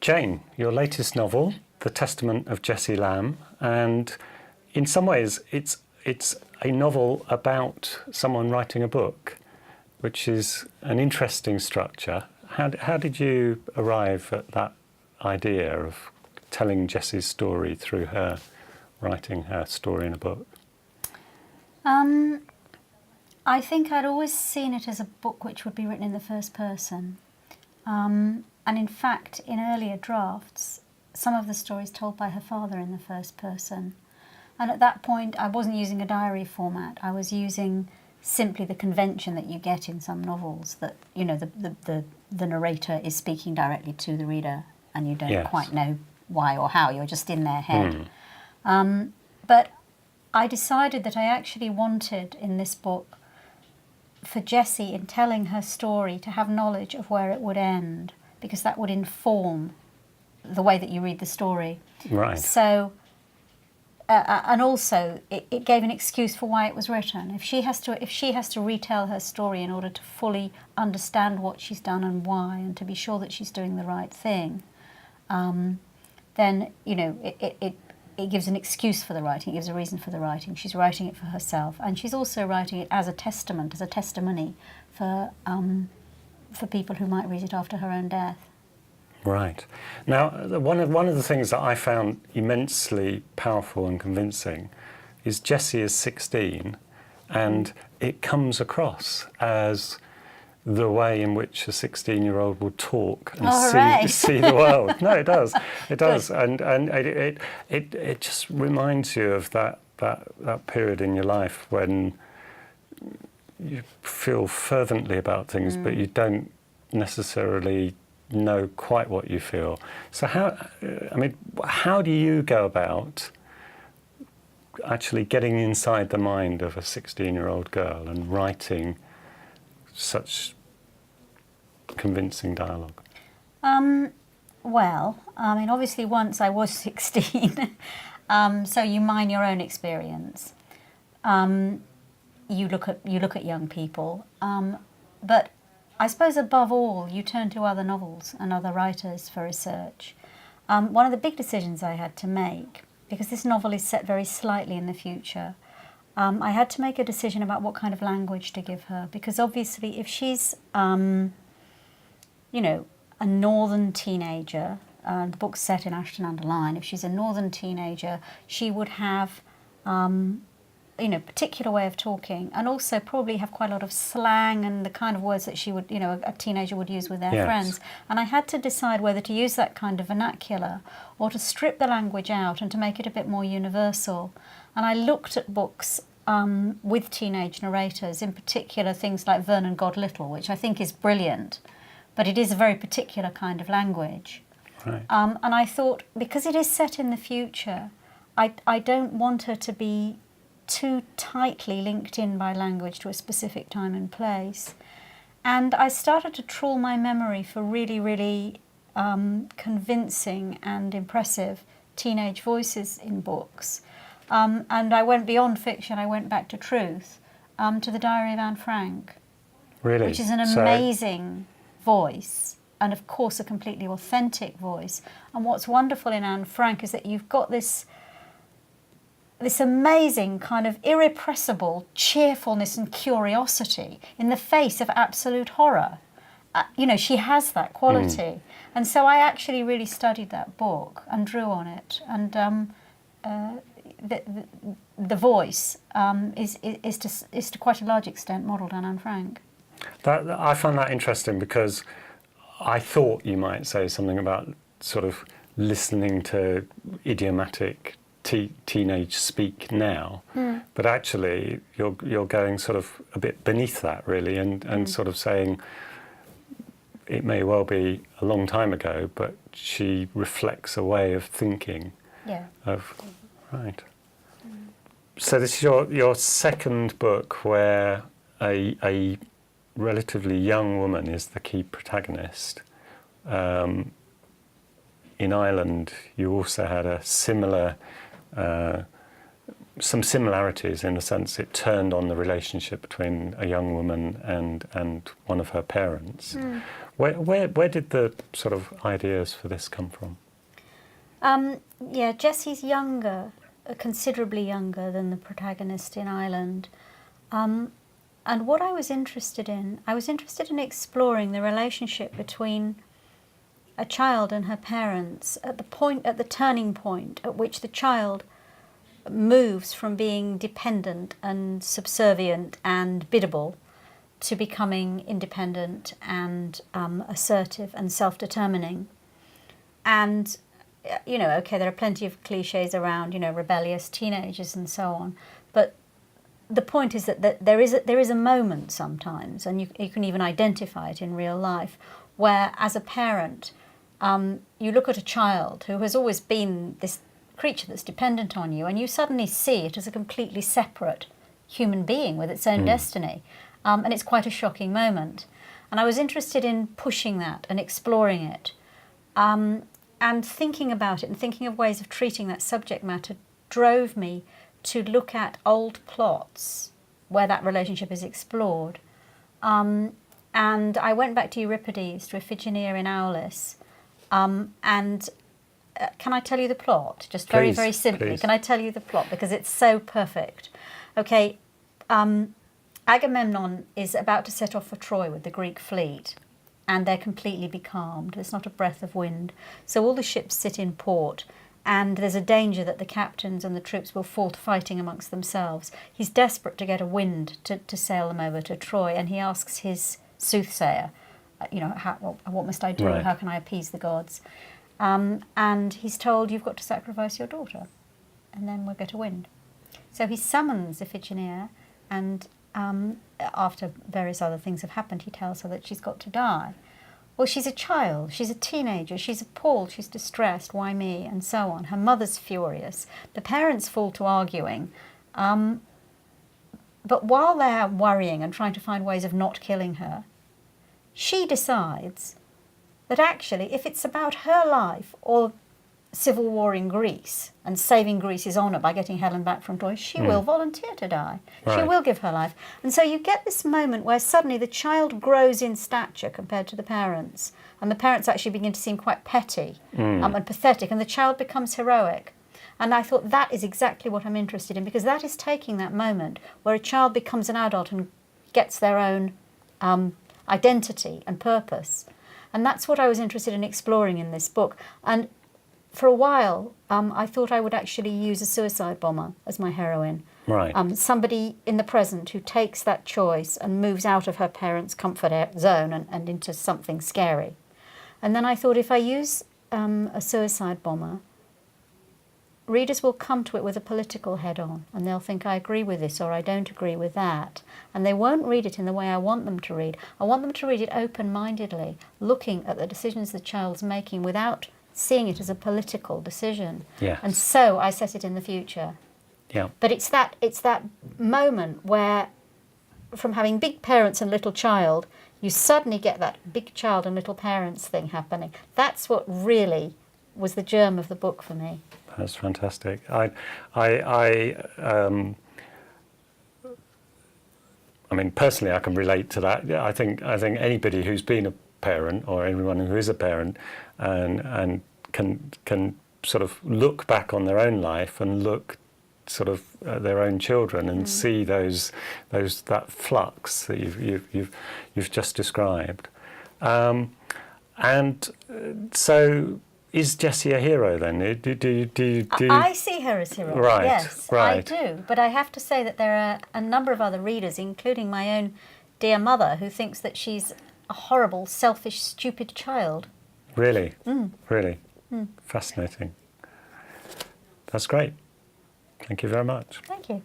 Jane, your latest novel, The Testament of Jessie Lamb, and in some ways it's a novel about someone writing a book, which is an interesting structure. How did you arrive at that idea of telling Jessie's story through her writing her story in a book? I think I'd always seen it as a book which would be written in the first person. And in fact, in earlier drafts, some of the stories told by her father in the first person. And at that point, I wasn't using a diary format. I was using simply the convention that you get in some novels, that, you know, the narrator is speaking directly to the reader and you don't quite know why or how, you're just in their head. But I decided that I actually wanted in this book for Jessie, in telling her story, to have knowledge of where it would end, because that would inform the way that you read the story. Right. So, and also it gave an excuse for why it was written. If she has to retell her story in order to fully understand what she's done and why, and to be sure that she's doing the right thing, then, you know, it gives an excuse for the writing, it gives a reason for the writing. She's writing it for herself, and she's also writing it as a testament, as a testimony for people who might read it after her own death. Right. Now, one of the things that I found immensely powerful and convincing is Jessie is 16, and it comes across as the way in which a 16-year-old would talk and see the world. No, it does. It does. And it just reminds you of that period in your life when you feel fervently about things, but you don't necessarily know quite what you feel. So how do you go about actually getting inside the mind of a 16-year-old girl and writing such convincing dialogue? Well, I mean, obviously once I was 16, so you mine your own experience. You look at young people, but I suppose above all you turn to other novels and other writers for research. One of the big decisions I had to make, because this novel is set very slightly in the future, I had to make a decision about what kind of language to give her, because obviously if she's, you know, a northern teenager, the book's set in Ashton-under-Lyne, if she's a northern teenager, she would have, you know, particular way of talking, and also probably have quite a lot of slang and the kind of words that she would, you know, a teenager would use with their friends. And I had to decide whether to use that kind of vernacular or to strip the language out and to make it a bit more universal. And I looked at books with teenage narrators, in particular things like Vernon Godlittle, which I think is brilliant, but it is a very particular kind of language. Right. And I thought, because it is set in the future, I don't want her to be too tightly linked in by language to a specific time and place. And I started to trawl my memory for really, really convincing and impressive teenage voices in books. And I went beyond fiction, I went back to truth, to the Diary of Anne Frank. Really? Which is an amazing voice, and of course a completely authentic voice. And what's wonderful in Anne Frank is that you've got this amazing kind of irrepressible cheerfulness and curiosity in the face of absolute horror. You know, she has that quality. And so I actually really studied that book and drew on it. And the voice is to quite a large extent modelled on Anne Frank. I found that interesting because I thought you might say something about sort of listening to idiomatic teenage speak now, but actually you're going sort of a bit beneath that really, and sort of saying it may well be a long time ago, but she reflects a way of thinking. Yeah. Right. So this is your second book where a relatively young woman is the key protagonist. In Ireland, you also had a similar some similarities in the sense it turned on the relationship between a young woman and one of her parents. Where did the sort of ideas for this come from? Yeah, Jessie's younger, considerably younger than the protagonist in Ireland. And what I was interested in exploring the relationship between a child and her parents at the turning point at which the child moves from being dependent and subservient and biddable to becoming independent and assertive and self-determining. And, you know, okay, there are plenty of cliches around, you know, rebellious teenagers and so on, but the point is that there is a moment sometimes, and you can even identify it in real life, where as a parent, you look at a child who has always been this creature that's dependent on you, and you suddenly see it as a completely separate human being with its own destiny. And it's quite a shocking moment. And I was interested in pushing that and exploring it. And thinking about it and thinking of ways of treating that subject matter drove me to look at old plots where that relationship is explored. And I went back to Euripides, to Iphigenia in Aulis, and can I tell you the plot? Just very, very simply. Please. Can I tell you the plot? Because it's so perfect. Okay, Agamemnon is about to set off for Troy with the Greek fleet, and they're completely becalmed. There's not a breath of wind. So all the ships sit in port, and there's a danger that the captains and the troops will fall to fighting amongst themselves. He's desperate to get a wind to sail them over to Troy, and he asks his soothsayer, you know, what must I do? Right. How can I appease the gods? And he's told, you've got to sacrifice your daughter, and then we'll get a wind. So he summons Iphigenia, and after various other things have happened, he tells her that she's got to die. Well, she's a child, she's a teenager, she's appalled, she's distressed, why me, and so on. Her mother's furious. The parents fall to arguing. But while they're worrying and trying to find ways of not killing her, she decides that actually, if it's about her life or civil war in Greece and saving Greece's honour by getting Helen back from Troy, she will volunteer to die. Right. She will give her life. And so you get this moment where suddenly the child grows in stature compared to the parents, and the parents actually begin to seem quite petty and pathetic, and the child becomes heroic. And I thought that is exactly what I'm interested in, because that is taking that moment where a child becomes an adult and gets their own identity and purpose. And that's what I was interested in exploring in this book. And for a while, I thought I would actually use a suicide bomber as my heroine. Right. Somebody in the present who takes that choice and moves out of her parents' comfort zone and into something scary. And then I thought, if I use a suicide bomber, readers will come to it with a political head-on, and they'll think, I agree with this or I don't agree with that. And they won't read it in the way I want them to read. I want them to read it open-mindedly, looking at the decisions the child's making without seeing it as a political decision. Yes. And so I set it in the future. Yeah. But it's that moment where, from having big parents and little child, you suddenly get that big child and little parents thing happening. That's what really was the germ of the book for me. That's fantastic. I mean, personally, I can relate to that. I think anybody who's been a parent, or anyone who is a parent, and can sort of look back on their own life and look sort of at their own children and see that flux that you've just described. And so, is Jessie a hero then? Do I see her as hero. Right, yes, right. I do. But I have to say that there are a number of other readers, including my own dear mother, who thinks that she's a horrible, selfish, stupid child. Really? Really? Fascinating. That's great. Thank you very much. Thank you.